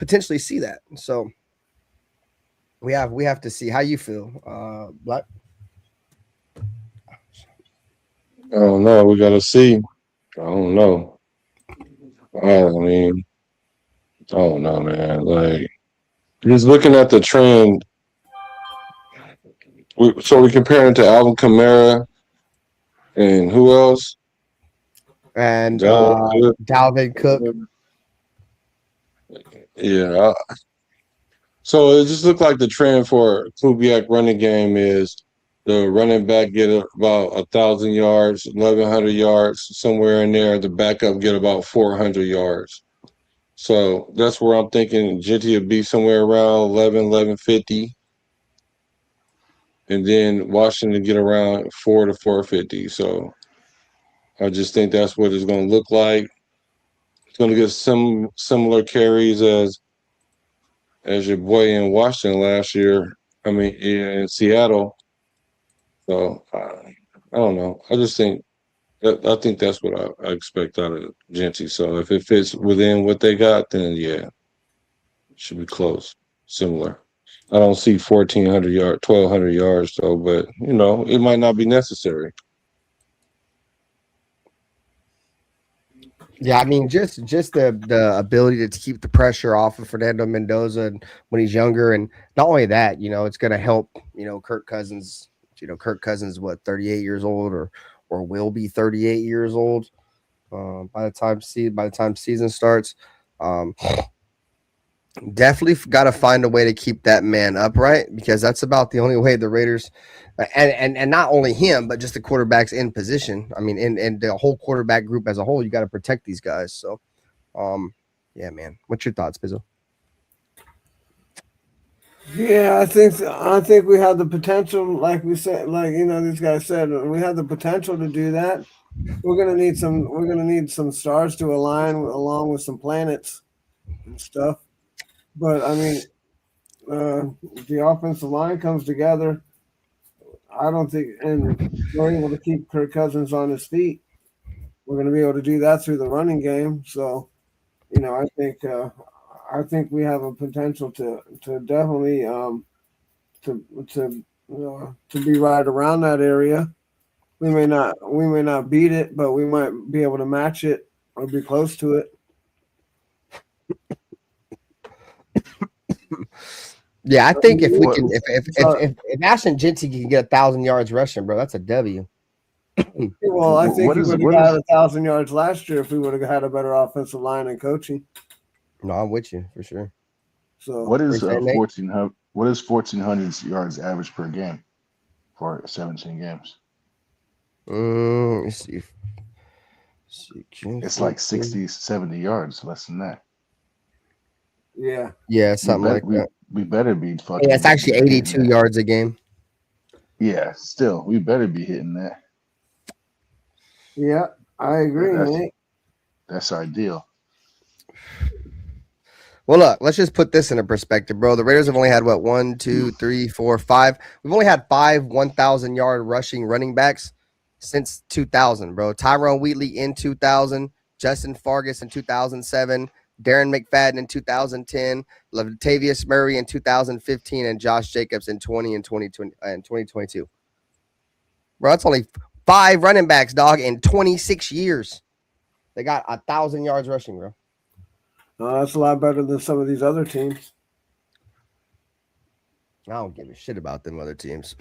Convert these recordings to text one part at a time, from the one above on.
potentially see that. So we have to see how you feel, Black. I don't know. We gotta see. I don't know. I mean, I don't know, man. Like just looking at the trend, so we comparing to Alvin Kamara and who else? And Dalvin Dalvin Cook. Cook. Yeah. So it just looked like the trend for Kubiak running game is the running back get about 1,000 yards, 1,100 yards, somewhere in there. The backup get about 400 yards. So that's where I'm thinking Jeanty would be somewhere around 1150, and then Washington get around 4 to 450. So I just think that's what it's going to look like. It's going to get some similar carries as your boy in Washington last year. I mean, in Seattle. So I don't know. I just think I think that's what I expect out of Jeanty. So if it fits within what they got, then yeah, it should be close, similar. I don't see 1,400 yards, 1,200 yards though, but it might not be necessary. Yeah, I mean, just the ability to keep the pressure off of Fernando Mendoza when he's younger, and not only that, it's going to help. Kirk Cousins. Kirk Cousins, what 38 years old, or will be 38 years old by the time season starts. Um, Definitely got to find a way to keep that man upright because that's about the only way the Raiders, and not only him, but just the quarterbacks in position. I mean, in the whole quarterback group as a whole, you got to protect these guys. So, yeah, man. What's your thoughts, Bizzle? Yeah, I think we have the potential, like we said, like these guys said, we have the potential to do that. We're gonna need some stars to align along with some planets and stuff. But I mean, the offensive line comes together. I don't think, and we're able to keep Kirk Cousins on his feet. We're going to be able to do that through the running game. So, I think we have a potential to definitely to be right around that area. We may not beat it, but we might be able to match it or be close to it. Yeah, I think if we What can, if Ashton Jeanty can get 1,000 yards rushing, bro, that's a W. Well, I think what he is would have what got is 1,000 yards last year if we would have had a better offensive line and coaching. No, I'm with you for sure. So what What is you saying, Nate? 1,400 what is 1,400 yards average per game for 17 games? Let's see. It's like 60, 70 yards less than that. yeah, Yeah, We something bet like we that. we better be Yeah, it's fucking actually hitting 82 that. yards a game. Yeah, still we better be hitting that. yeah, I agree, That's Nate. that's ideal. Well, look, let's just put this in a perspective, bro. The Raiders have only had what 1, 2, 3, 4, 5. We've only had 5 1,000 yard rushing running backs since 2000, bro. Tyrone Wheatley in 2000, Justin Fargas in 2007, Darren McFadden in 2010, Latavius Murray in 2015, and Josh Jacobs in 2020 and 2022. Bro, that's only 5 running backs, dog, in 26 years. They got 1,000 yards rushing, bro. That's a lot better than some of these other teams. I don't give a shit about them other teams.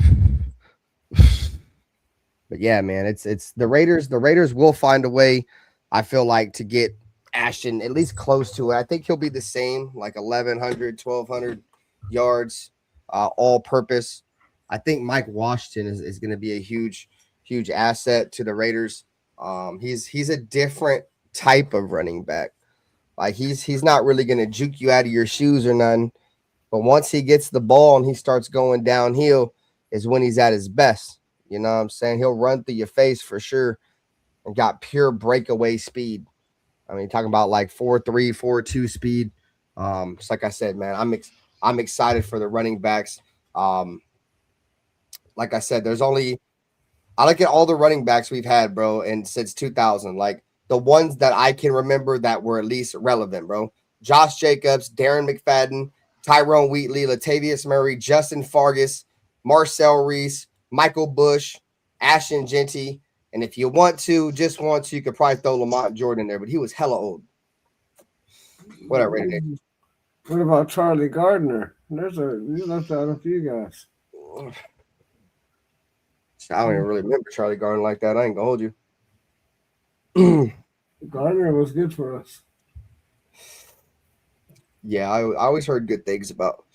But yeah, man, it's the Raiders. The Raiders will find a way, I feel like, to get Ashton at least close to it. I think he'll be the same, like 1,100, 1,200 yards, all purpose. I think Mike Washington is going to be a huge asset to the Raiders. He's a different type of running back. Like he's not really going to juke you out of your shoes or nothing. But once he gets the ball and he starts going downhill, is when he's at his best. You know what I'm saying? He'll run through your face for sure and got pure breakaway speed. I mean, talking about like 4.3, 4.2 speed. Just like I said, man, I'm excited for the running backs. Like I said, I look at all the running backs we've had, bro, and since 2000, like the ones that I can remember that were at least relevant, bro. Josh Jacobs, Darren McFadden, Tyrone Wheatley, Latavius Murray, Justin Fargas, Marcel Reese, Michael Bush, Ashton Jeanty. And if you just want to, you could probably throw Lamont Jordan in there, but he was hella old. What up, Raider Nation? What about Charlie Gardner? You left out a few guys. I don't even really remember Charlie Gardner like that. I ain't gonna hold you. Gardner was good for us. Yeah, I always heard good things about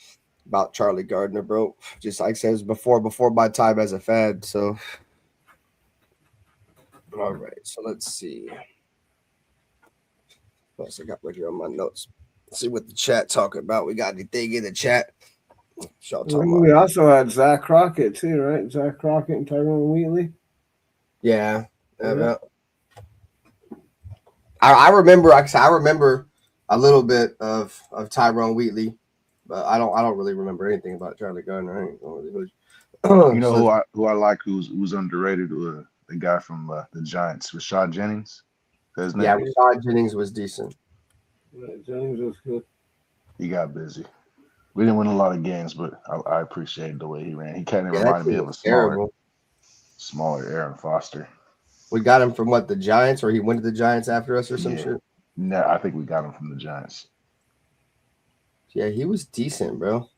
Charlie Gardner, bro. Just like I said, it was before my time as a fan. So, all right. So let's see. What else I got right here on my notes? Let's see what the chat talking about. We got anything in the chat? We also had Zach Crockett too, right? Zach Crockett and Tyrone Wheatley. Yeah. I remember. I remember a little bit of Tyrone Wheatley, but I don't really remember anything about Charlie Gardner. You know who I like who's underrated? The guy from the Giants, Rashad Jennings. Yeah, Rashad Jennings was decent. Yeah, Jennings was good. He got busy. We didn't win a lot of games, but I appreciated the way he ran. He kind of reminded me of a smaller Aaron Foster. We got him from the Giants, or he went to the Giants after us or some shit? No, I think we got him from the Giants. Yeah, he was decent, bro.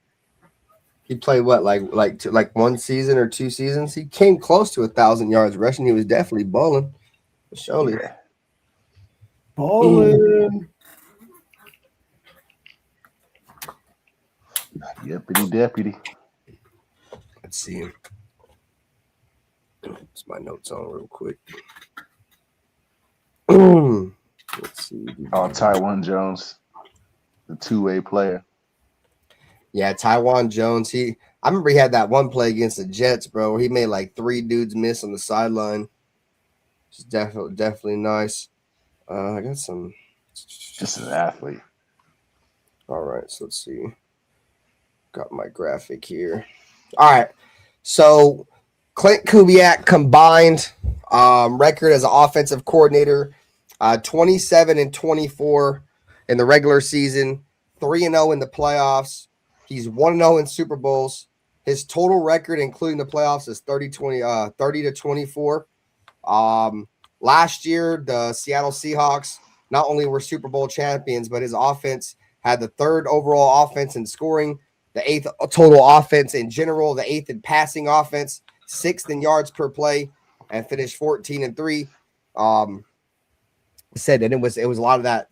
He played like 1 season or 2 seasons. He came close to 1,000 yards rushing. He was definitely balling. Surely. Yeah. Balling. Yippity deputy. Let's see. Let's my notes on real quick. Let's see. Taiwan Jones, the two-way player. Yeah, Taiwan Jones. I remember he had that one play against the Jets, bro, where he made like 3 dudes miss on the sideline. It's definitely nice. I got some. Just an athlete. All right, so let's see. Got my graphic here. All right, so Klint Kubiak combined record as an offensive coordinator, 27-24 in the regular season, 3-0 in the playoffs. He's 1-0 in Super Bowls. His total record, including the playoffs, is 30-24. Last year, the Seattle Seahawks not only were Super Bowl champions, but his offense had the 3rd overall offense in scoring, the 8th total offense in general, the 8th in passing offense, 6th in yards per play, and finished 14-3. Said that it was a lot of that,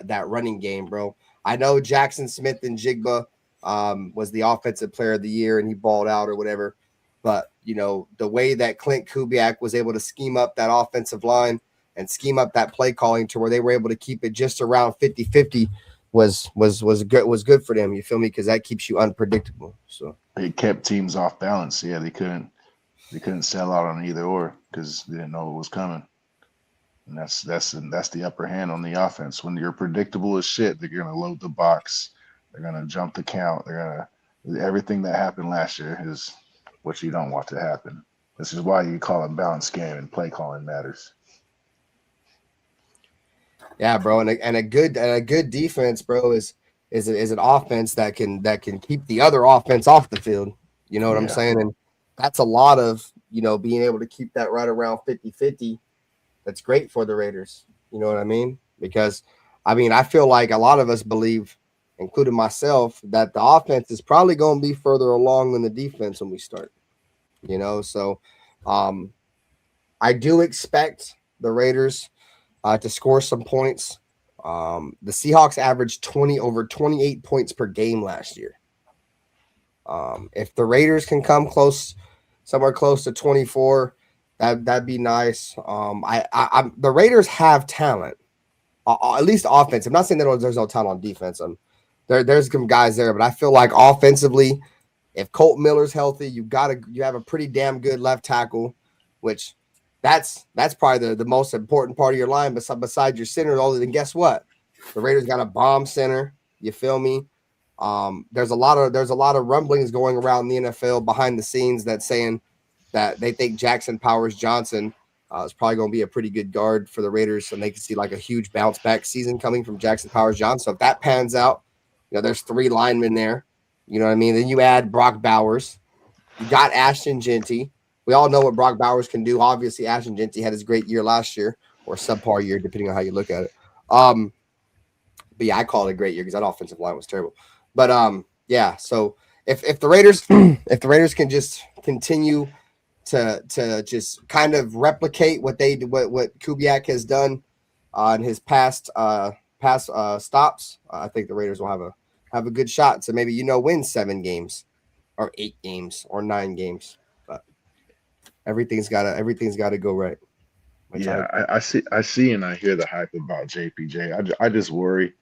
that running game, bro. I know Jackson Smith and Jigba was the offensive player of the year and he balled out or whatever. But, the way that Klint Kubiak was able to scheme up that offensive line and scheme up that play calling to where they were able to keep it just around 50-50 was good for them. You feel me? Because that keeps you unpredictable. So it kept teams off balance. Yeah, they couldn't sell out on either or because they didn't know what was coming. And that's the upper hand on the offense. When you're predictable as shit, they're gonna load the box, they're gonna jump the count, everything that happened last year is what you don't want to happen. This is why you call it balanced game and play calling matters. Yeah, bro, and a good defense, bro, is an offense that can keep the other offense off the field. You know what I'm saying? And that's a lot of, being able to keep that right around 50-50. That's great for the Raiders. You know what I mean? Because, I feel like a lot of us believe, including myself, that the offense is probably going to be further along than the defense when we start. So I do expect the Raiders to score some points. The Seahawks averaged over 28 points per game last year. If the Raiders can come somewhere close to 24, that'd be nice. The Raiders have talent, at least offense. I'm not saying that there's no talent on defense. There's some guys there, but I feel like offensively, if Colt Miller's healthy, you have a pretty damn good left tackle, which that's probably the most important part of your line besides your center. Other than guess what, the Raiders got a bomb center. You feel me? There's a lot of rumblings going around the NFL behind the scenes that saying that they think Jackson Powers Johnson It's probably going to be a pretty good guard for the Raiders, and they can see like a huge bounce back season coming from Jackson Powers-Johnson. So if that pans out, there's 3 linemen there. You know what I mean? Then you add Brock Bowers. You got Ashton Jeanty. We all know what Brock Bowers can do. Obviously, Ashton Jeanty had his great year last year, or subpar year, depending on how you look at it. But yeah, I call it a great year because that offensive line was terrible. But yeah, so if the Raiders can just continue to just kind of replicate what Kubiak has done in his past stops, I think the Raiders will have a good shot to maybe win 7 games or 8 games or 9 games. But everything's gotta go right. Yeah, I see and I hear the hype about JPJ. I just worry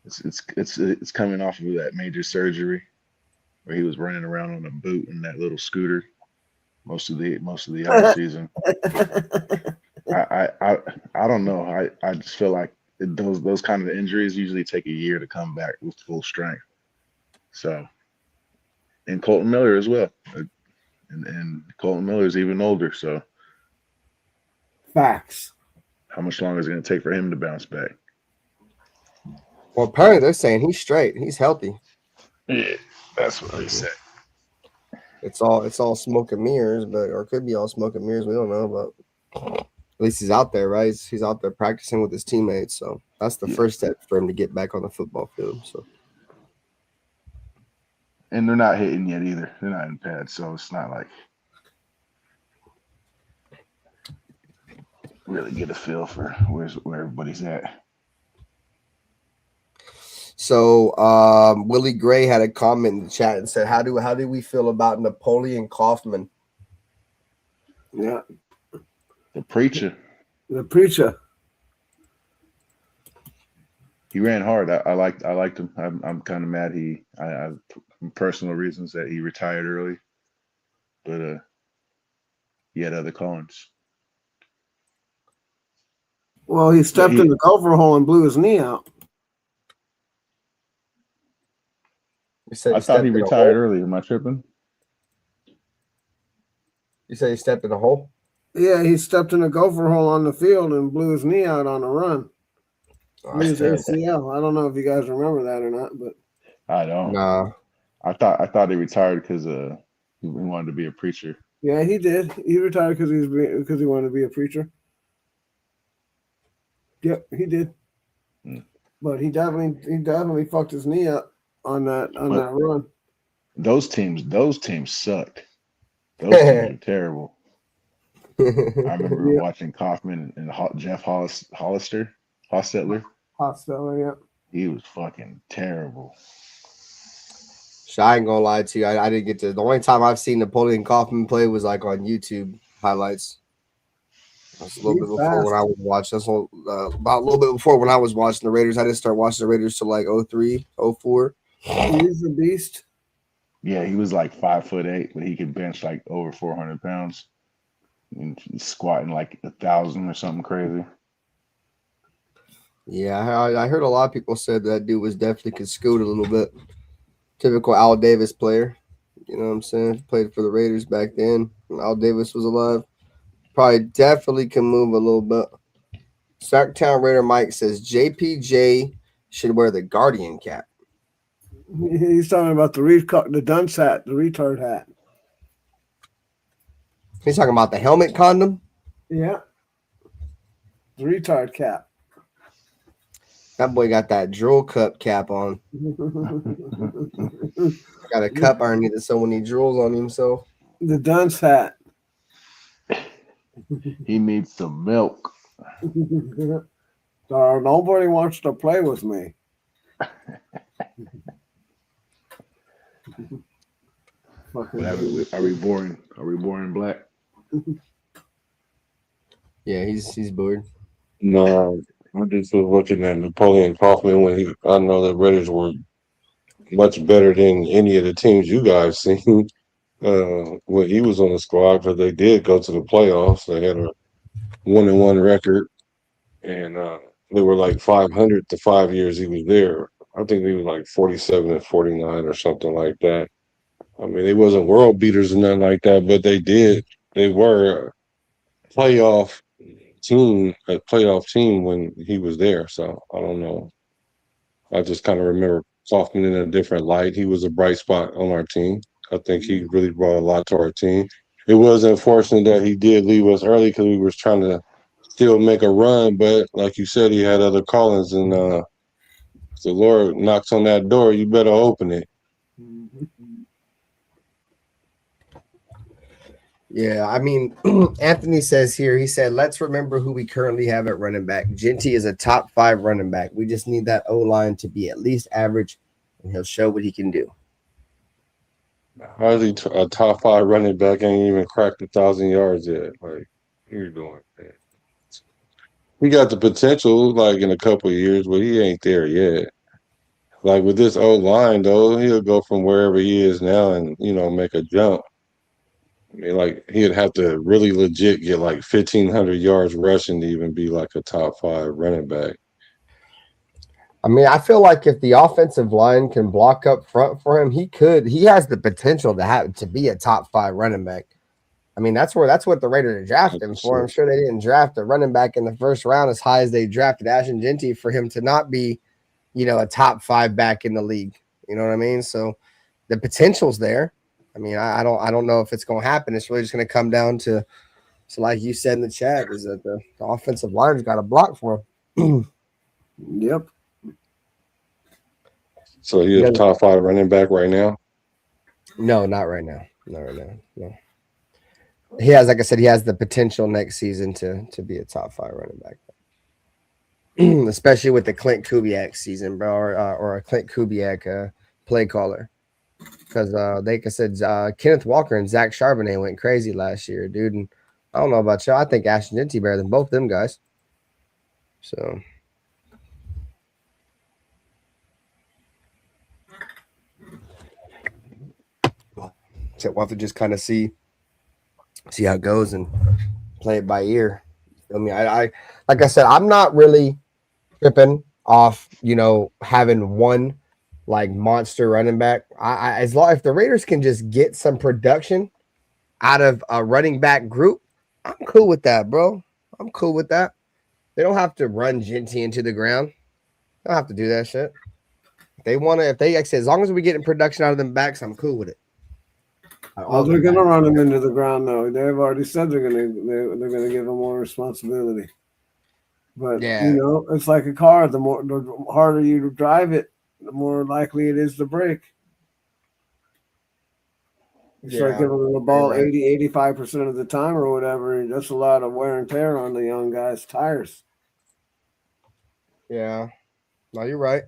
it's coming off of that major surgery where he was running around on a boot and that little scooter most of the offseason. I don't know. I just feel like those kind of injuries usually take a year to come back with full strength. So, and Colton Miller as well, and Colton Miller is even older. So, Facts. how much longer is it going to take for him to bounce back? Well, apparently they're saying he's straight. He's healthy. Yeah, that's what they said. It's all smoke and mirrors, or it could be all smoke and mirrors. We don't know, but at least he's out there, right? He's out there practicing with his teammates. So that's the first step for him to get back on the football field. So, and they're not hitting yet either. They're not in pads, so it's not like really get a feel for where everybody's at. So Willie Gray had a comment in the chat and said, "How do we feel about Napoleon Kaufman?" Yeah, The preacher. He ran hard. I liked him. I'm kind of mad I personal reasons that he retired early, but he had other callings. Well, he stepped in the gopher hole and blew his knee out. I thought he retired early. Am I tripping? You said he stepped in a hole? Yeah, he stepped in a gopher hole on the field and blew his knee out on a run. His ACL. I don't know if you guys remember that or not, but I don't. Nah. I thought he retired because he wanted to be a preacher. Yeah, he did. He retired because he wanted to be a preacher. Yep, he did. But he definitely fucked his knee up on that run. Those teams sucked. Those teams are terrible. I remember watching Kaufman and Jeff Hostetler. Yeah. He was fucking terrible. I ain't gonna lie to you. I didn't get to. The only time I've seen Napoleon Kaufman play was like on YouTube highlights. That's a little bit before when I was watching. That's about a little bit before when I was watching the Raiders. I didn't start watching the Raiders till like 03, 04. He's a beast. Yeah, he was like 5'8", but he could bench like over 400 pounds and squatting like 1,000 or something crazy. Yeah, I heard a lot of people said that dude was definitely could scoot a little bit. Typical Al Davis player. You know what I'm saying? Played for the Raiders back then when Al Davis was alive. Probably definitely can move a little bit. Sacktown Raider Mike says JPJ should wear the Guardian cap. He's talking about the dunce hat, the retard hat. He's talking about the helmet condom? Yeah. The retard cap. That boy got that drool cup cap on. Got a cup underneath it so when he drools on himself. The dunce hat. He needs some milk. Nobody wants to play with me. Are we boring? Are we boring black? Yeah, he's bored. No, I just was looking at Napoleon Kaufman when I know the Raiders were much better than any of the teams you guys seen when he was on the squad, because they did go to the playoffs. They had a 1-1 record, and they were like 500 the 5 years he was there. I think he was like 47-49 or something like that. I mean, they wasn't world beaters or nothing like that, but they were playoff team, a playoff team when he was there. So I don't know. I just kind of remember Kaufman in a different light. He was a bright spot on our team. I think he really brought a lot to our team. It was unfortunate that he did leave us early because we was trying to still make a run, but like you said, he had other callings, and the Lord knocks on that door, you better open it. Yeah, I mean, Anthony says here, he said, let's remember who we currently have at running back. Jeanty is a top 5 running back. We just need that O-line to be at least average, and he'll show what he can do. Hardly a top 5 running back ain't even cracked 1,000 yards yet. Like, what you doing, man? He got the potential, like, in a couple of years, but he ain't there yet. Like, with this O-line, though, he'll go from wherever he is now and, make a jump. I mean, like, he'd have to really legit get, like, 1,500 yards rushing to even be, like, a top 5 running back. I mean, I feel like if the offensive line can block up front for him, he has the potential to be a top 5 running back. I mean, that's what the Raiders drafted him for. I'm sure they didn't draft a running back in the first round as high as they drafted Ashton Jeanty for him to not be, a top 5 back in the league. You know what I mean? So the potential's there. I mean, I don't know if it's going to happen. It's really just going to come down to, so like you said in the chat, is that the offensive line's got a block for him. Yep. So he's a top 5 running back right now? No, not right now. Not right now. No. He has, like I said, he has the potential next season to be a top 5 running back, especially with the Klint Kubiak season, bro, or a Klint Kubiak play caller. Because like I said, Kenneth Walker and Zach Charbonnet went crazy last year, dude. And I don't know about y'all. I think Ashton Jeanty better than both them guys. So. So we'll have to just kind of see how it goes and play it by ear. I mean, I like I said, I'm not really tripping off, having one like monster running back. As long if the Raiders can just get some production out of a running back group, I'm cool with that, bro. I'm cool with that. They don't have to run Jeanty into the ground. They don't have to do that shit. Like I said, as long as we're getting production out of them backs, I'm cool with it. Oh, they're going to run him into the ground, though. They've already said they're going to give him more responsibility. But yeah, it's like a car. The harder you drive it, the more likely it is to break. You start giving them the ball 80-85% of the time or whatever. That's a lot of wear and tear on the young guy's tires. Yeah, no, you're right.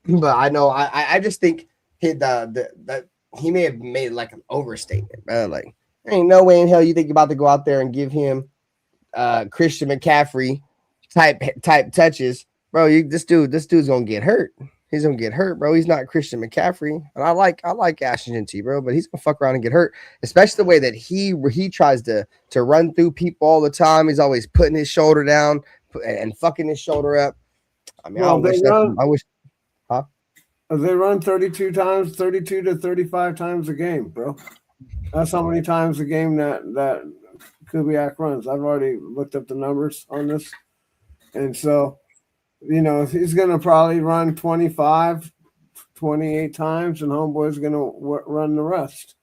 But I know I just think that he may have made like an overstatement, bro. Like, there ain't no way in hell you think you're about to go out there and give him Christian McCaffrey type touches, bro. This dude's gonna get hurt. He's gonna get hurt, bro. He's not Christian McCaffrey, and I like Ashton Jeanty, bro, but he's gonna fuck around and get hurt, especially the way that he tries to run through people all the time. He's always putting his shoulder down and fucking his shoulder up. I mean, They run 32 to 35 times a game, bro. That's how many times a game that Kubiak runs. I've already looked up the numbers on this. And so, he's going to probably run 25, 28 times, and Homeboy's going to run the rest.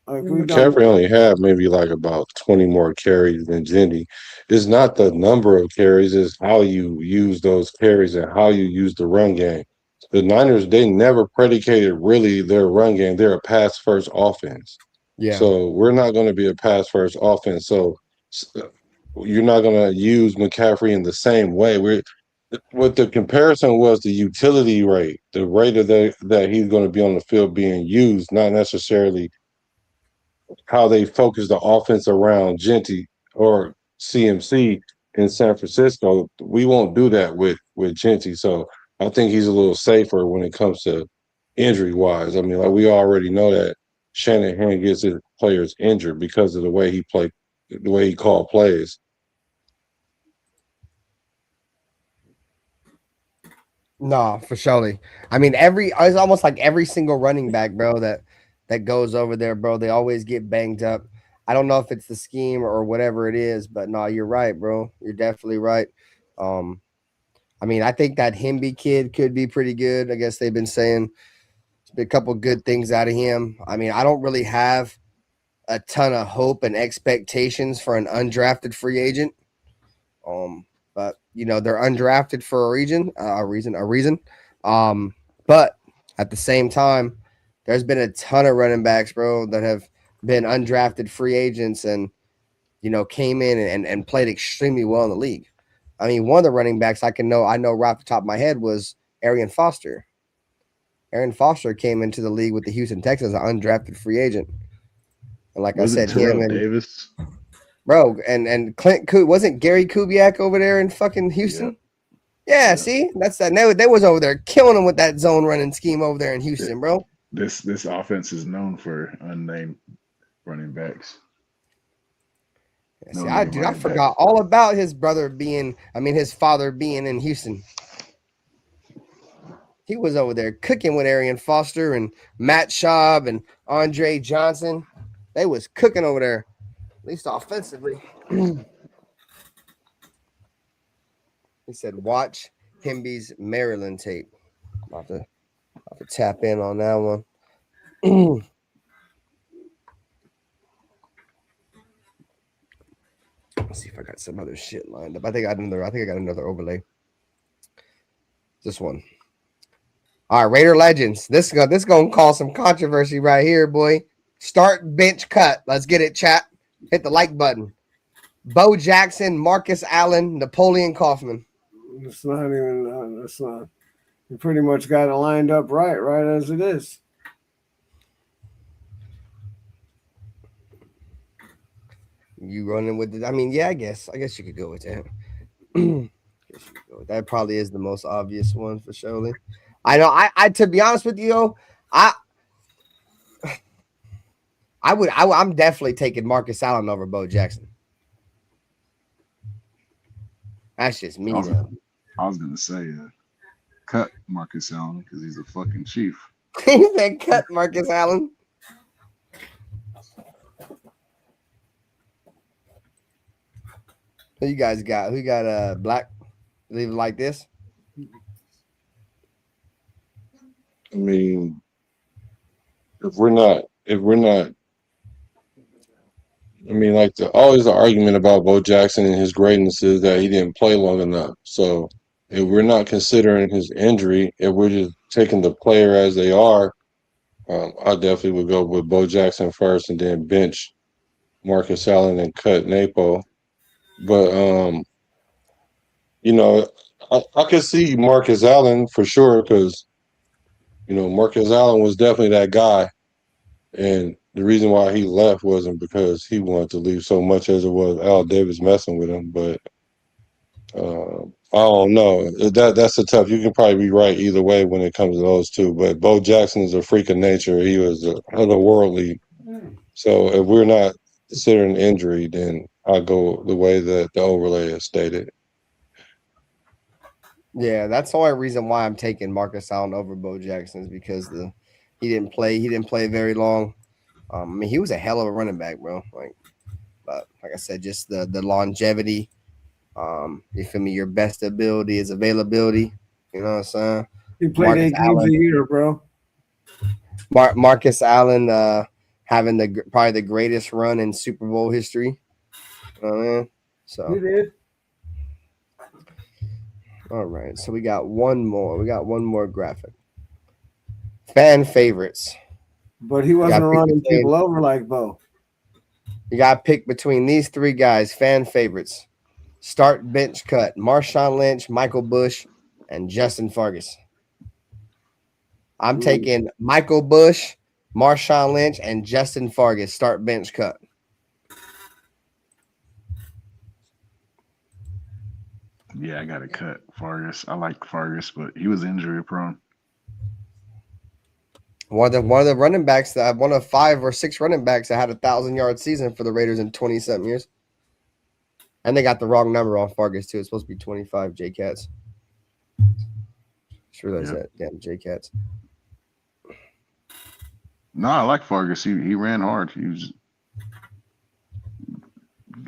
McCaffrey only had maybe like about 20 more carries than Jeanty. It's not the number of carries, it's how you use those carries and how you use the run game. The Niners, they never predicated really their run game. They're a pass-first offense. Yeah. So we're not going to be a pass-first offense. So you're not going to use McCaffrey in the same way. What the comparison was the utility rate, the rate that he's going to be on the field being used, not necessarily how they focus the offense around Jeanty or CMC in San Francisco. We won't do that with Jeanty. So I think he's a little safer when it comes to injury-wise. I mean, like we already know that Shanahan gets his players injured because of the way he called plays. No, for surely. I mean, it's almost like every single running back, bro, that goes over there, bro. They always get banged up. I don't know if it's the scheme or whatever it is, but no, you're right, bro. You're definitely right. I mean, I think that Himby kid could be pretty good. I guess they've been saying a couple good things out of him. I mean, I don't really have a ton of hope and expectations for an undrafted free agent. But they're undrafted for a reason. But at the same time, there's been a ton of running backs, bro, that have been undrafted free agents and came in and played extremely well in the league. I mean, one of the running backs I know right off the top of my head was Arian Foster. Aaron Foster came into the league with the Houston Texans, an undrafted free agent. And like I said, him and Davis, bro, and Klint wasn't Gary Kubiak over there in fucking Houston? Yeah, see? That's that. They was over there killing them with that zone running scheme over there in Houston, bro. This offense is known for unnamed running backs. Yeah, see, I forgot all about his father being in Houston. He was over there cooking with Arian Foster and Matt Schaub and Andre Johnson. They was cooking over there, at least offensively. He said, watch Himby's Maryland tape. I'll have to tap in on that one. Let's see if I got some other shit lined up. I think I got another overlay. This one. All right, Raider Legends. This gonna cause some controversy right here, boy. Start, bench, cut. Let's get it, chat. Hit the like button. Bo Jackson, Marcus Allen, Napoleon Kaufman. It's not even. It's not. You pretty much got it lined up right as it is. You running with it? I mean, yeah, I guess you could go with that. That probably is the most obvious one for surely. I know. I to be honest with you, I'm definitely taking Marcus Allen over Bo Jackson. That's just me. I was gonna say, cut Marcus Allen because he's a fucking chief. He said, "Cut Marcus Allen." Who you guys got? Who got Black? Leave it like this. I mean, if we're not, I mean, like always the argument about Bo Jackson and his greatness is that he didn't play long enough. So if we're not considering his injury, if we're just taking the player as they are, I definitely would go with Bo Jackson first and then bench Marcus Allen and cut Napo. But I could see Marcus Allen for sure because Marcus Allen was definitely that guy. And the reason why he left wasn't because he wanted to leave so much as it was Al Davis messing with him. But I don't know. That's a tough. You can probably be right either way when it comes to those two. But Bo Jackson is a freak of nature. He was otherworldly. So if we're not considering injury, then I go the way that the overlay is stated. Yeah, that's the only reason why I'm taking Marcus Allen over Bo Jackson is because he didn't play very long. I mean, he was a hell of a running back, bro. But like I said, just the longevity. You feel me? Your best ability is availability. You know what I'm saying? He played 8 games a year, bro. Marcus Allen having probably the greatest run in Super Bowl history. You know what I mean? So he did. All right, so we got one more. We got one more graphic. Fan favorites. But he wasn't running people over like Bo. You got to pick between these three guys, fan favorites. Start, bench, cut. Marshawn Lynch, Michael Bush, and Justin Fargas. I'm taking Michael Bush, Marshawn Lynch, and Justin Fargas. Start, bench, cut. Yeah, I got to cut Fargas. I like Fargas, but he was injury prone. One of the running backs that one of 5 or 6 running backs that had 1,000-yard season for the Raiders in 20-something years. And they got the wrong number on Fargas too. It's supposed to be 25 J-Cats. Sure that's that. Damn J-Cats. No, I like Fargas. He ran hard. He was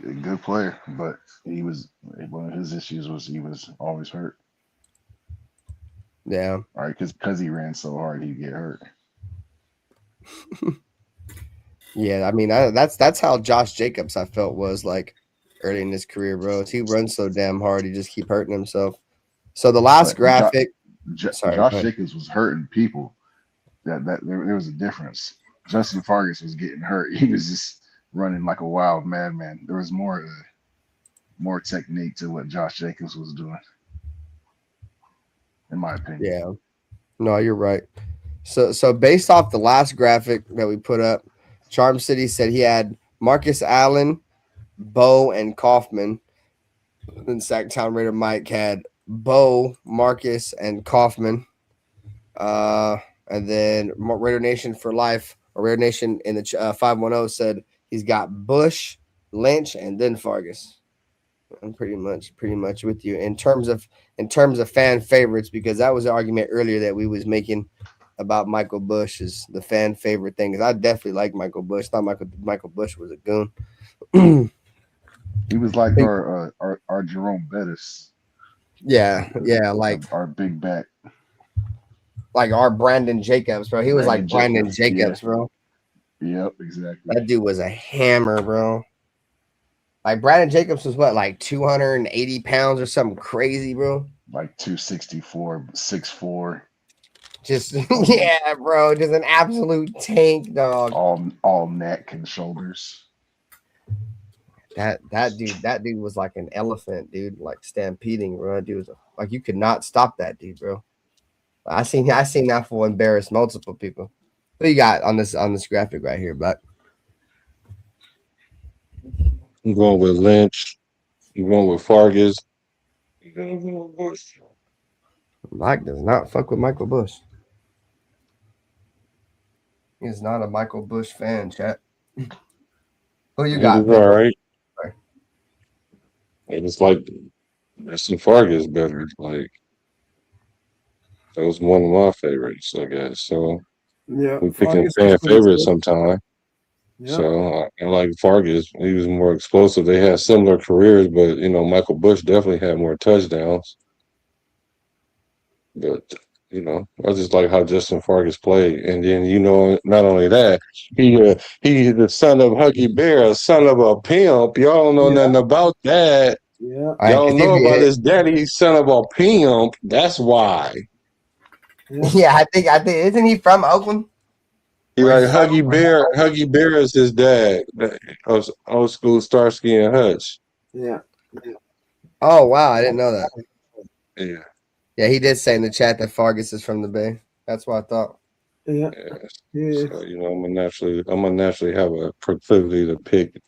a good player, but one of his issues was he was always hurt. Yeah. All right, because he ran so hard, he'd get hurt. Yeah, I mean that's how Josh Jacobs I felt was like early in his career, bro. He runs so damn hard, he just keep hurting himself. So the last But graphic, sorry, go Josh ahead. Jacobs was hurting people. That there was a difference. Justin Fargas was getting hurt. He was just running like a wild madman. There was more technique to what Josh Jacobs was doing, in my opinion. Yeah, no, you're right. So based off the last graphic that we put up, Charm City said he had Marcus Allen, Bo, and Kaufman. Then Sacktown Raider Mike had Bo, Marcus, and Kaufman. And then Raider Nation for life, or Raider Nation in the 510 said he's got Bush, Lynch, and then Fargas. I'm pretty much with you in terms of fan favorites, because that was an argument earlier that we was making about Michael Bush is the fan favorite thing. Because I definitely like Michael Bush. Thought Michael Bush was a goon. He was like our Jerome Bettis. Yeah, like our big back. Like our Brandon Jacobs, bro. He was like Brandon Jacobs, yeah. bro. Yep, exactly. That dude was a hammer, bro. Like Brandon Jacobs was what, like 280 pounds or something crazy, bro? Like 264, 6'4". Just yeah, bro. Just an absolute tank, dog. All neck and shoulders. That dude was like an elephant, dude, like stampeding, bro. That dude was like you could not stop that dude, bro. I seen that fool embarrass multiple people. What do you got on this graphic right here, Buck? I'm going with Lynch. I'm going with Fargas. I'm going with Bush. Mike does not fuck with Michael Bush. He's not a Michael Bush fan, chat. Who you got? All right. It's like Justin Fargas better. Like that was one of my favorites, I guess. So Yeah, we picking fan favorites sometime. Yeah. So I like Fargas. He was more explosive. They had similar careers, but Michael Bush definitely had more touchdowns. But I just like how Justin Fargas played, and then not only that, he's the son of Huggy Bear, son of a pimp. Y'all don't know nothing about that. Yeah, y'all know about his daddy, son of a pimp. That's why. Yeah, I think isn't he from Oakland? He like Huggy Bear. Huggy Bear is his dad. Old school Starsky and Hutch. Yeah. Oh wow, I didn't know that. Yeah. Yeah, he did say in the chat that Fargas is from the Bay. That's what I thought. Yeah. So I'm gonna naturally have a proclivity to pick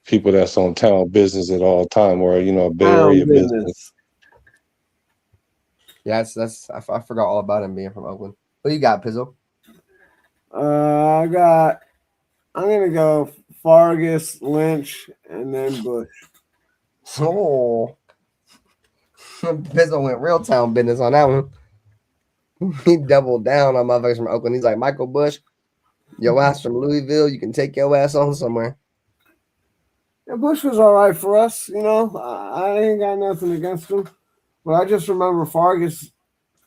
people that's on town business at all time, or Bay Area business. Yeah, I forgot all about him being from Oakland. Who you got, Pizzle? I'm gonna go Fargas, Lynch, and then Bush. Oh, Pizzle went real town business on that one. He doubled down on motherfuckers from Oakland. He's like, Michael Bush, your ass from Louisville, you can take your ass on somewhere. Yeah, Bush was all right for us, I ain't got nothing against him. But I just remember Fargas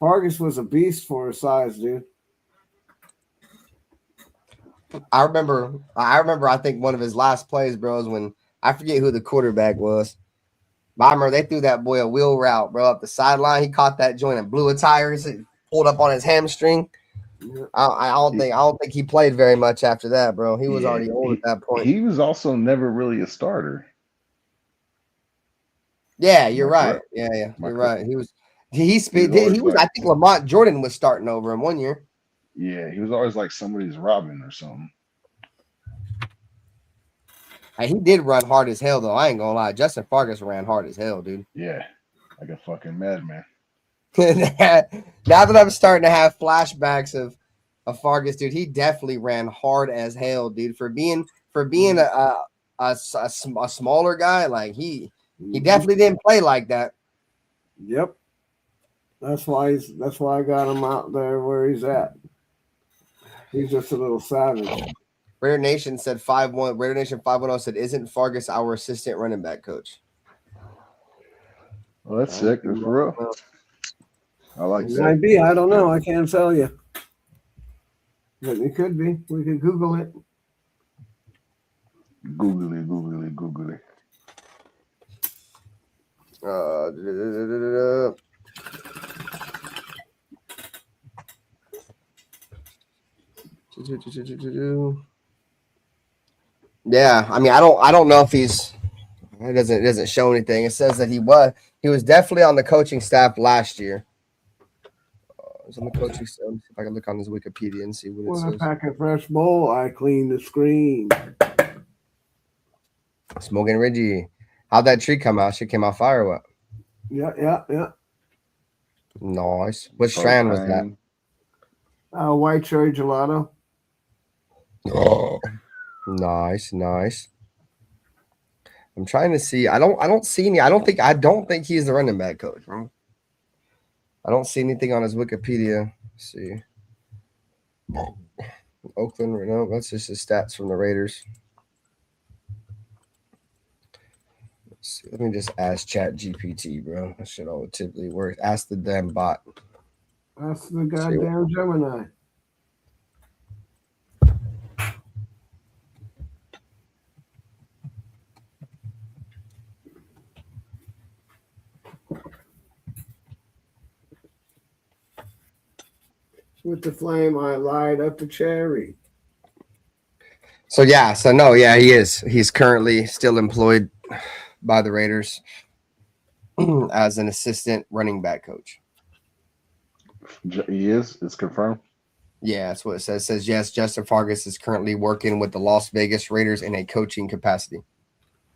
was a beast for his size, dude. I remember I think one of his last plays, bro, is when I forget who the quarterback was. But I remember they threw that boy a wheel route, bro, up the sideline. He caught that joint and blew a tire. It pulled up on his hamstring. I don't think he played very much after that, bro. He was already old at that point. He was also never really a starter. Yeah, you're right. Yeah, you're right. He was. I think Lamont Jordan was starting over him one year. Yeah, he was always like somebody's Robin or something. He did run hard as hell, though. I ain't gonna lie. Justin Fargas ran hard as hell, dude. Yeah, like a fucking madman. Now that I'm starting to have flashbacks of Fargas, dude, he definitely ran hard as hell, dude. For being a smaller guy, like he definitely didn't play like that. Yep. That's why I got him out there where he's at. He's just a little savage. Raider Nation said 5-1. Raider Nation 510 said, "Isn't Fargas our assistant running back coach?" Well, that's sick. For real. I like It that. might be. I don't know. I can't tell you. But it could be. We could Google it. Googly. Yeah, I mean, I don't know if he's. It doesn't show anything. It says that he was definitely on the coaching staff last year. It's on the coaching staff. If I can look on his Wikipedia and see what it When I says. pack a fresh bowl, I clean the screen. Smoking Reggie, how'd that tree come out? She came out fire or what? Yeah. Nice. What strand was that? White cherry gelato. Oh, nice. I'm trying to see. I don't see any. I don't think he's the running back coach, bro. I don't see anything on his Wikipedia. Let's see. Oakland, no, that's just his stats from the Raiders. Let's see. Let me just ask Chat GPT, bro. That shit all typically works. Ask the damn bot. That's the goddamn Gemini. With the flame, I light up the cherry. So he is. He's currently still employed by the Raiders as an assistant running back coach. He is. It's confirmed. Yeah, that's what it says. It says, yes, Justin Fargas is currently working with the Las Vegas Raiders in a coaching capacity.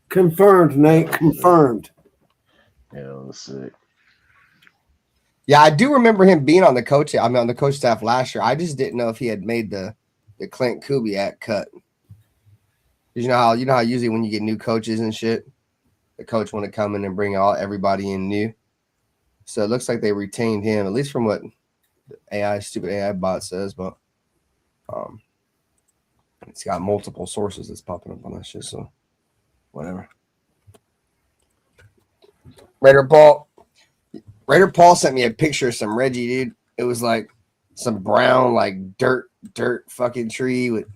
Confirmed, Nate. Confirmed. Yeah, that's sick. Yeah, I do remember him being on the coach staff last year. I just didn't know if he had made the Klint Kubiak cut. You know how usually when you get new coaches and shit, the coach want to come in and bring everybody in new. So it looks like they retained him, at least from what the stupid AI bot says, but it's got multiple sources that's popping up on that shit, so whatever. Raider Paul sent me a picture of some Reggie, dude. It was like some brown, like dirt fucking tree with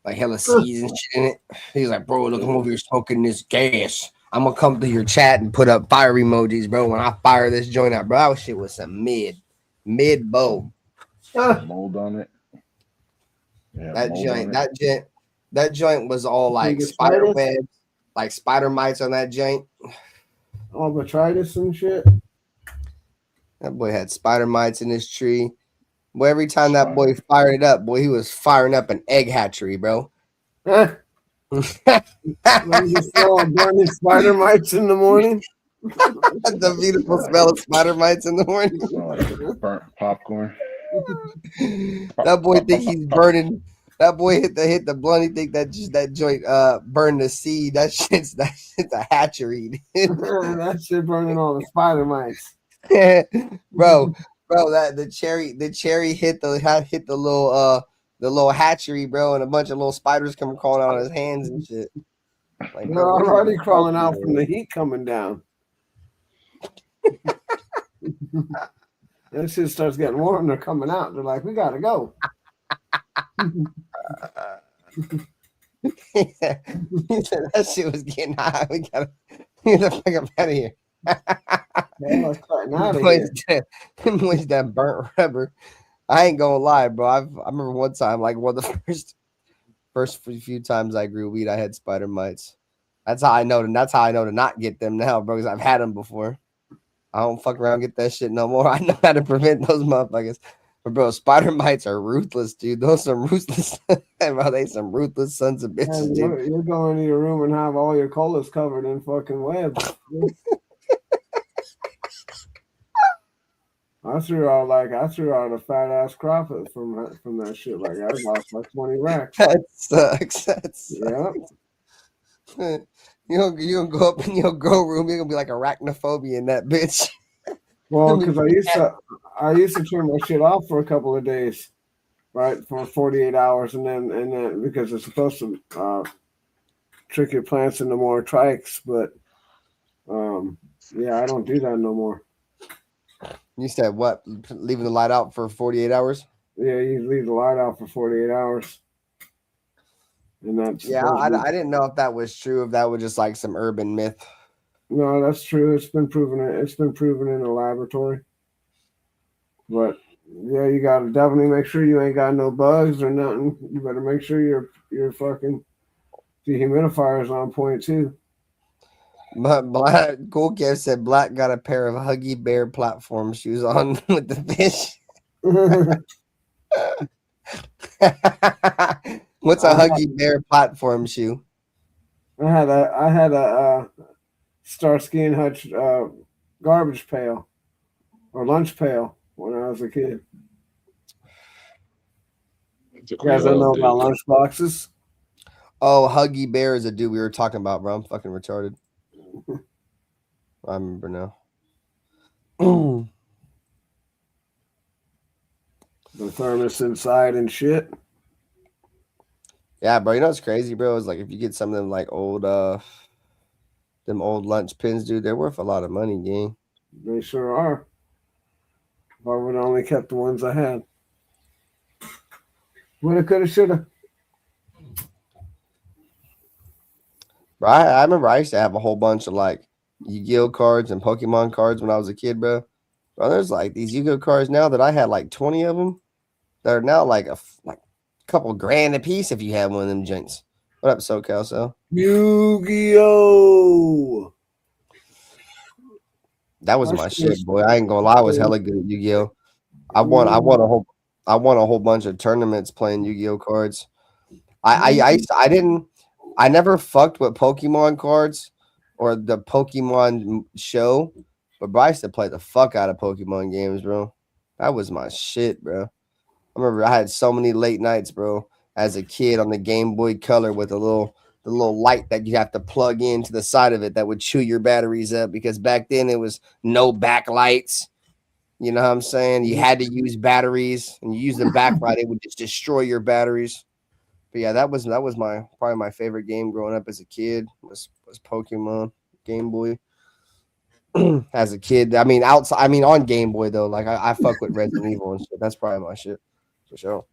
like hella seeds and shit in it. He was like, bro, look, I'm over here smoking this gas. I'm gonna come to your chat and put up fire emojis, bro. When I fire this joint out, bro, that shit was some mid bow. Mold on it. Yeah, that joint was all like spider webs, like spider mites on that joint. All botrytis and shit. That boy had spider mites in his tree. Boy, every time that boy fired it up, boy, he was firing up an egg hatchery, bro. Let me just throw burning spider mites in the morning. The beautiful smell of spider mites in the morning. Burnt popcorn. That boy think he's burning. That boy hit the blunt. He think that joint burned the seed. That shit's a hatchery. That shit burning all the spider mites. bro, that the cherry hit the little hatchery, bro, and a bunch of little spiders come crawling out of his hands and shit. Like, they're already crawling out from the heat coming down. That shit starts getting warm. They're coming out. They're like, we gotta go. He said that shit was getting hot. We gotta get the fuck up out of here. Boys that burnt rubber. I ain't gonna lie, bro. I remember one time, like one of the first few times I grew weed, I had spider mites. That's how I know to not get them now, bro, because I've had them before. I don't fuck around and get that shit no more. I know how to prevent those motherfuckers. But bro, spider mites are ruthless, dude. Those some ruthless, bro. They some ruthless sons of bitches, dude. You're going to your room and have all your colas covered in fucking webs. I threw out a fat ass crop from that shit. Like I lost like 20 racks. That sucks. Yeah. You gonna go up in your grow room, you're gonna be like arachnophobia in that bitch. Well, because I used to turn my shit off for a couple of days. right, for 48 hours, and then because it's supposed to trick your plants into more trikes, but yeah, I don't do that no more. You said what? Leaving the light out for 48 hours? Yeah, you leave the light out for 48 hours, and that's Yeah, supposed to be. I didn't know if that was true, if that was just like some urban myth. No, that's true. It's been proven. It's been proven in the laboratory. But yeah, you gotta definitely make sure you ain't got no bugs or nothing. You better make sure your fucking dehumidifier is on point too. But Black Cool Kev said Black got a pair of Huggy Bear platform shoes on with the fish. What's a Huggy Bear platform shoe? I had a Starsky and Hutch garbage pail or lunch pail when I was a kid. You guys don't know about lunch boxes? Oh, Huggy Bear is a dude we were talking about, bro. I'm fucking retarded. I remember now. The thermos inside and shit. Yeah, bro. You know what's crazy, bro? Is like if you get some of them like old them old lunch pins, dude, they're worth a lot of money, gang. They sure are. If I would have only kept the ones I had. Woulda, coulda, shoulda. Bro, I remember I used to have a whole bunch of like Yu-Gi-Oh cards and Pokemon cards when I was a kid, bro. Bro, there's like these Yu-Gi-Oh cards now that I had like 20 of them. They're now like a couple grand a piece if you have one of them joints. What up, SoCal? So Yu-Gi-Oh! that was my shit, boy. I ain't gonna lie, I was hella good at Yu-Gi-Oh. I won a whole bunch of tournaments playing Yu-Gi-Oh cards. I never fucked with Pokemon cards or the Pokemon show, but bro, I used to play the fuck out of Pokemon games, bro. That was my shit, bro. I remember I had so many late nights, bro, as a kid on the Game Boy Color with the little light that you have to plug into the side of it that would chew your batteries up because back then it was no backlights. You know what I'm saying? You had to use batteries, and you use the backlight, it would just destroy your batteries. But yeah, that was probably my favorite game growing up as a kid was Pokemon Game Boy. As a kid, I mean on Game Boy though, like I fuck with Resident Evil and shit. That's probably my shit for sure.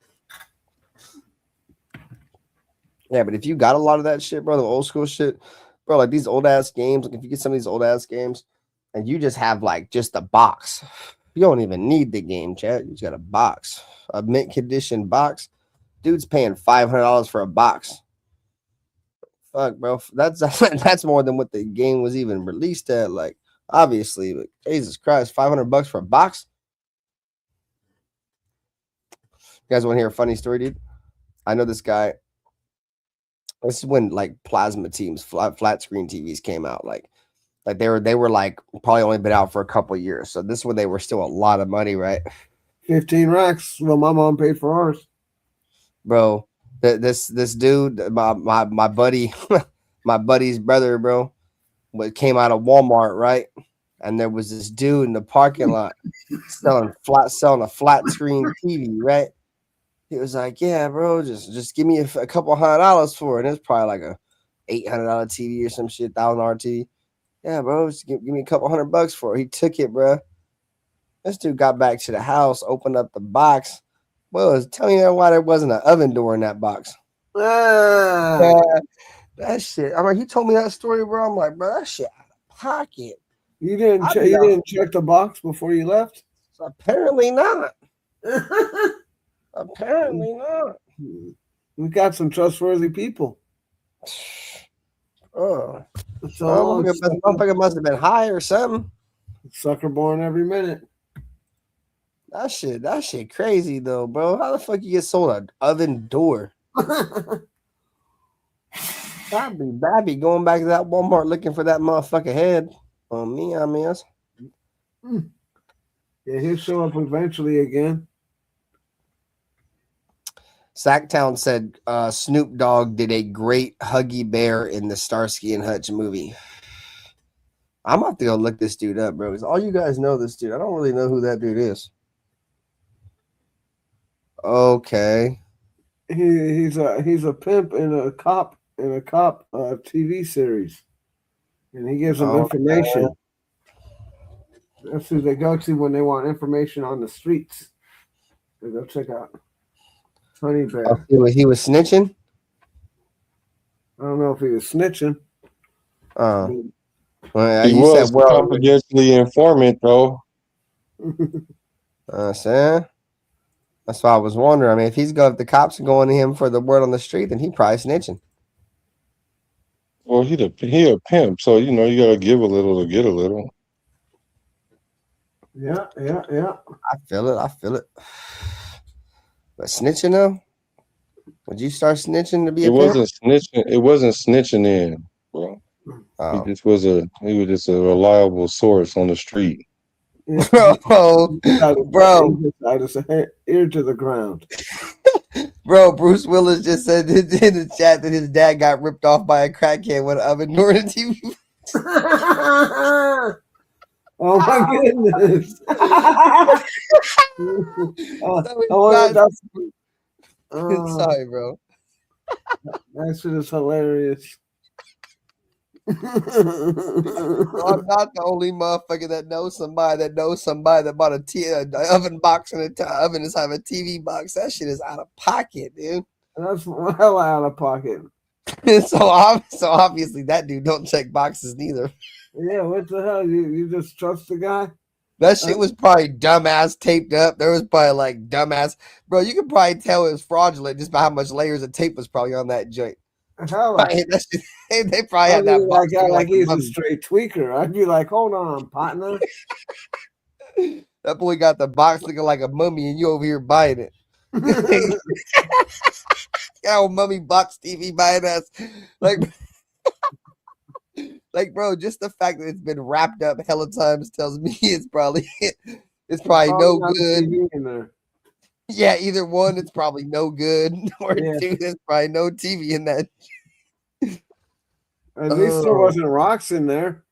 Yeah, but if you got a lot of that shit, bro, the old school shit, bro, like these old ass games, like if you get some of these old ass games and you just have like just a box, you don't even need the game, chat. You just got a box, a mint condition box. Dude's paying $500 for a box. Fuck, bro. That's that's more than what the game was even released at. Like, obviously, but Jesus Christ, $500 for a box. You guys want to hear a funny story, dude? I know this guy. This is when like plasma teams, flat screen TVs came out. Like they were like probably only been out for a couple of years. So this is when they were still a lot of money, right? 15 racks. Well, my mom paid for ours. Bro, this dude, my buddy, my buddy's brother, bro, came out of Walmart, right? And there was this dude in the parking lot selling a flat screen TV, right? He was like, "Yeah, bro, just give me a couple $100 for it." And it's probably like a $800 TV or some shit, $1,000 TV. Yeah, bro, just give me a couple $100 for it. He took it, bro. This dude got back to the house, opened up the box. Well, tell me why there wasn't an oven door in that box. That shit. I mean, he told me that story, bro. I'm like, bro, that shit out of pocket. You didn't check the box before you left? Apparently not. Apparently not. We got some trustworthy people. Oh, motherfucker must have been high or something. Sucker born every minute. That shit crazy though, bro. How the fuck you get sold an oven door? I'd be going back to that Walmart looking for that motherfucker head. On me, I mean. Yeah, he'll show up eventually again. Sacktown said Snoop Dogg did a great Huggy Bear in the Starsky and Hutch movie. I'm about to go look this dude up, bro. Because all you guys know this dude. I don't really know who that dude is. Okay. He's a pimp in a cop TV series, and he gives them Oh, information. That's who they go to when they want information on the streets. They go check out Honey Bear. he was snitching. I don't know if he was snitching. Oh, well, He you said was well. confidentially informant, though. Saying that's why I was wondering. I mean, if the cops are going to him for the word on the street, then he probably snitching. Well, he a pimp, so you gotta give a little to get a little. Yeah. I feel it. But snitching though, would you start snitching to be It a pimp? wasn't snitching. It wasn't snitching in, bro. He Oh, was just a reliable source on the street. bro, bro, I just ear to the ground. bro. Bruce Willis just said in the chat that his dad got ripped off by a crackhead when oven door the TV. Oh my goodness! Sorry, bro. That shit is hilarious. I'm not the only motherfucker that knows somebody that bought an oven box and an oven inside of a TV box. That shit is out of pocket, dude. That's well out of pocket. so obviously that dude don't check boxes neither. Yeah, what the hell? You just trust the guy? That shit was probably dumbass taped up. There was probably like dumbass, bro. You could probably tell it was fraudulent just by how much layers of tape was probably on that joint. Hell, they probably had that box like he's a straight tweaker. I'd be like, hold on, partner. That boy got the box looking like a mummy, and you over here buying it. Old mummy box TV buying us, like, bro. Just the fact that it's been wrapped up hella times tells me it's probably no good. Yeah, either one, it's probably no good, or two, there's probably no TV in that. At least there wasn't rocks in there.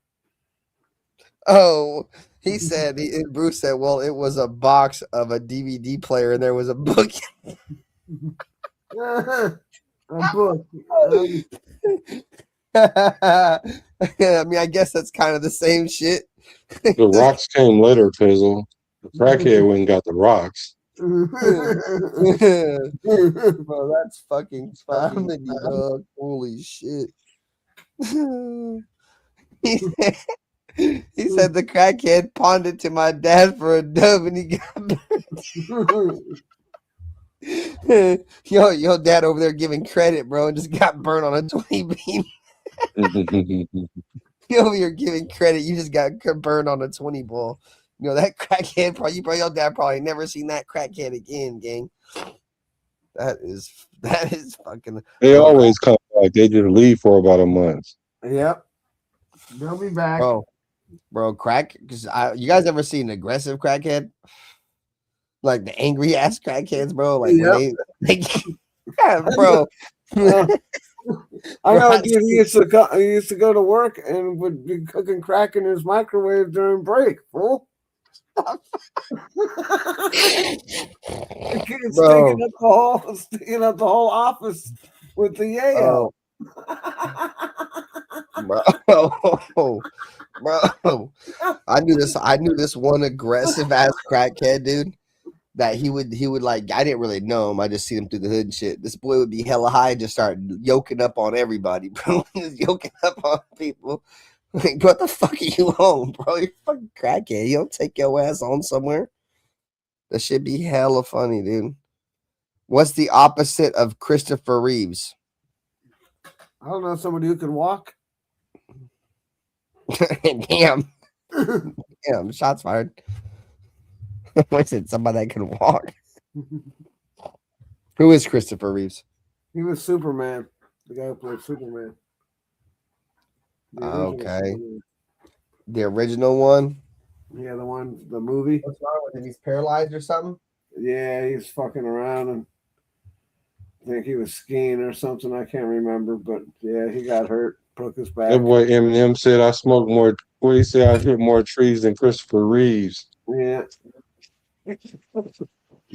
Oh, he said, Bruce said, well, it was a box of a DVD player and there was a book. A book. I mean, I guess that's kind of the same shit. The rocks came later, Pizzle. The crackhead went and got the rocks. Bro, that's fucking funny, dog. Holy shit. He said the crackhead pawned it to my dad for a dove and he got burnt. Your dad over there giving credit, bro, and just got burnt on a 20 beam. You over here giving credit, you just got burned on a 20 ball. That crackhead, your dad probably never seen that crackhead again, gang. That is fucking. They always come back. They just leave for about a month. Yep. They'll be back. Bro, crack. Because you guys ever seen an aggressive crackhead? Like the angry ass crackheads, bro. Like when they yeah, bro. I know he used to go to work and would be cooking crack in his microwave during break, fool. Sticking up the whole office with the yayo. Bro. I knew this one aggressive ass crackhead dude that he would like. I didn't really know him. I just seen him through the hood and shit. This boy would be hella high and just start yoking up on everybody, bro. Just yoking up on people. Like, what the fuck are you on, bro? You're fucking crackhead. You don't take your ass on somewhere. That should be hella funny, dude. What's the opposite of Christopher Reeves? I don't know, somebody who can walk. Damn. Damn, shots fired. What's it? Somebody that can walk. Who is Christopher Reeves? He was Superman. The guy who played Superman. Okay. The original one? Yeah, the movie. What's wrong with him? He's paralyzed or something? Yeah, he's fucking around and I think he was skiing or something. I can't remember, but yeah, he got hurt, broke his back. That boy Eminem said I smoked more. What do you say? I hit more trees than Christopher Reeves. Yeah.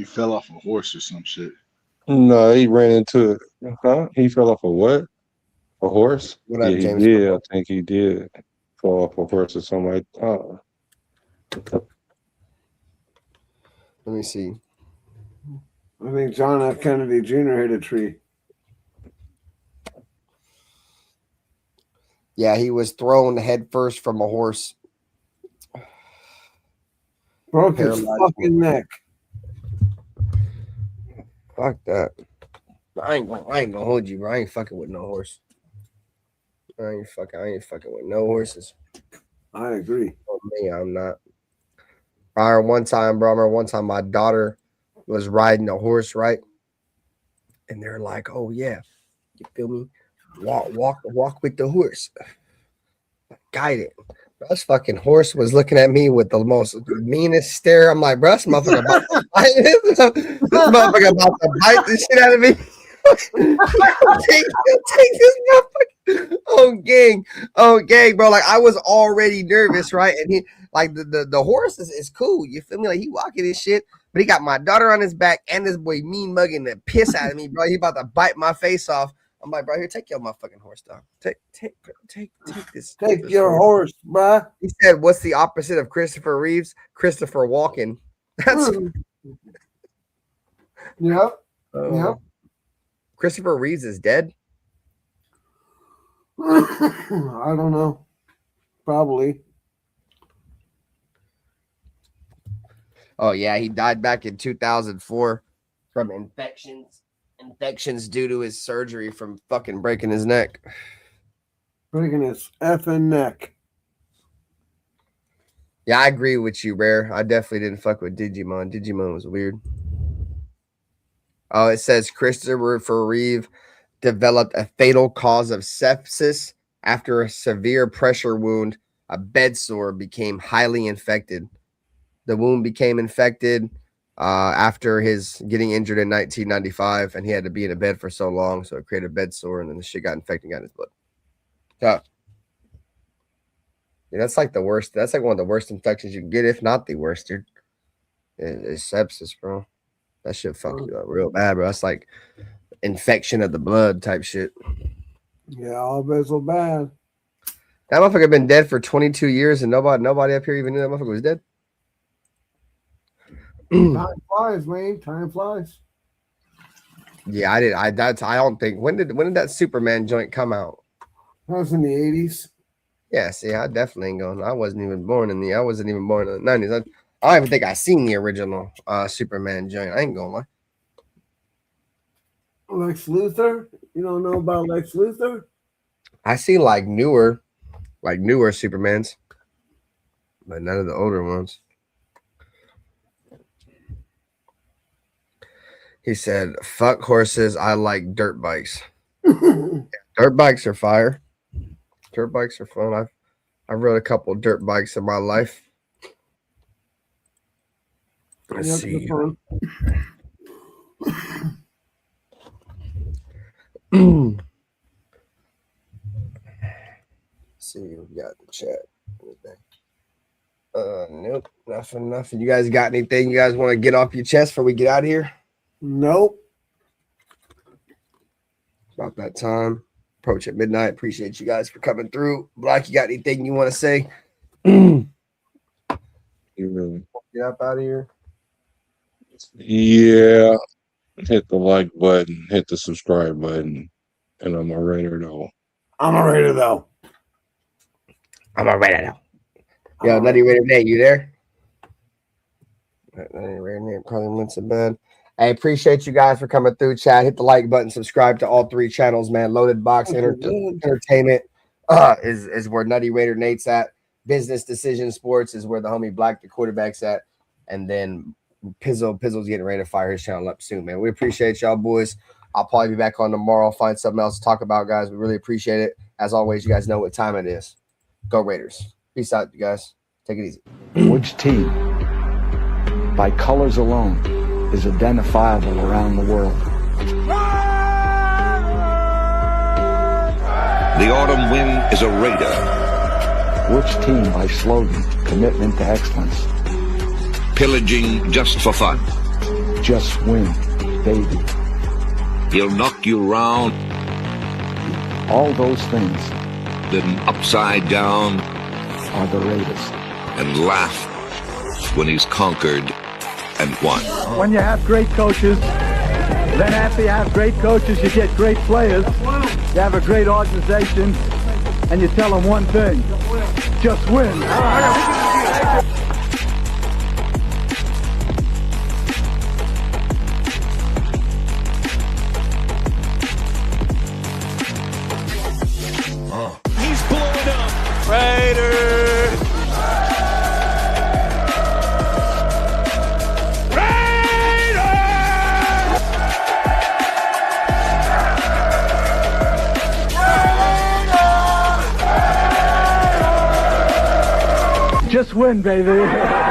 He fell off a horse or some shit. No, he ran into it. Huh? He fell off a what? A horse? What Yeah, up, he James? did. I think he did fall off a horse or something like that. Let me see. I think John F. Kennedy Jr. hit a tree. Yeah, he was thrown head first from a horse. Broke his Paralyzed. fucking neck. Fuck that. I ain't gonna hold you, bro. I ain't fucking with no horse. I ain't fucking with no horses. I agree. For me, I'm not. I remember one time my daughter was riding a horse, right? And they're like, "Oh yeah, you feel me? Walk with the horse, guide it." This fucking horse was looking at me with the most meanest stare. I'm like, "Bro, this motherfucker about to bite, this motherfucker about to bite the shit out of me." take this motherfucker. Oh gang, bro. Like I was already nervous, right? And he like the horse is cool. You feel me? Like he walking his shit, but he got my daughter on his back and this boy mean mugging the piss out of me, bro. He about to bite my face off. I'm like, bro, here, take your motherfucking horse down. Take this. Take your horse, bruh. He said, "What's the opposite of Christopher Reeves? Christopher Walken." That's Yep. Yep. Christopher Reeves is dead. I don't know. Probably. Oh yeah, he died back in 2004 from infections due to his surgery from fucking breaking his neck. Breaking his effing neck. Yeah, I agree with you, Rare. I definitely didn't fuck with Digimon. Digimon was weird. Oh, it says Christopher Reeve developed a fatal cause of sepsis after a severe pressure wound. A bed sore became highly infected. The wound became infected after his getting injured in 1995, and he had to be in a bed for so long, so it created a bed sore, and then the shit got infected and got in his blood. So, yeah, that's like the worst. That's like one of the worst infections you can get, if not the worst, dude. It's sepsis, bro. That shit fuck you up real bad, bro. That's like infection of the blood type shit. Yeah, all beds are bad. That motherfucker been dead for 22 years, and nobody up here even knew that motherfucker was dead. Time flies, man. Time flies. Yeah, I don't think when did that Superman joint come out? That was in the 80s. Yeah, see, I definitely ain't going. I wasn't even born in the 90s. I don't even think I seen the original Superman joint. I ain't gonna lie. Lex Luthor? You don't know about Lex Luthor? I see like newer Supermans, but none of the older ones. He said, "Fuck horses. I like dirt bikes. Dirt bikes are fire. Dirt bikes are fun. I've rode a couple dirt bikes in my life." Let's see. See, we got the chat. Nope, nothing. You guys got anything you guys want to get off your chest before we get out of here? Nope. About that time. Approach at midnight. Appreciate you guys for coming through. Black, you got anything you want to say? Get up out of here. Yeah. Hit the like button, hit the subscribe button, and I'm a Raider though. I'm a Raider though. Yo, Nutty Raider Nate, you there? Nutty Raider Nate probably went to bed. I appreciate you guys for coming through, chat. Hit the like button, subscribe to all three channels, man. Loaded Box Entertainment is where Nutty Raider Nate's at. Business Decision Sports is where the homie Black, the quarterback's at. And then Pizzle's getting ready to fire his channel up soon, man. We appreciate y'all, boys. I'll probably be back on tomorrow. I'll find something else to talk about, guys. We really appreciate it. As always, you guys know what time it is. Go Raiders. Peace out, you guys. Take it easy. Which team, by colors alone, is identifiable around the world? The autumn wind is a Raider. Which team, by slogan, commitment to excellence? Pillaging just for fun. Just win, baby. He'll knock you round, All those things then upside down, are the Raiders. and laugh when he's conquered and won. When you have great coaches, then after you have great coaches, you get great players. You have a great organization, and you tell them one thing: just win. He's blowing up. Raiders! Just win, baby.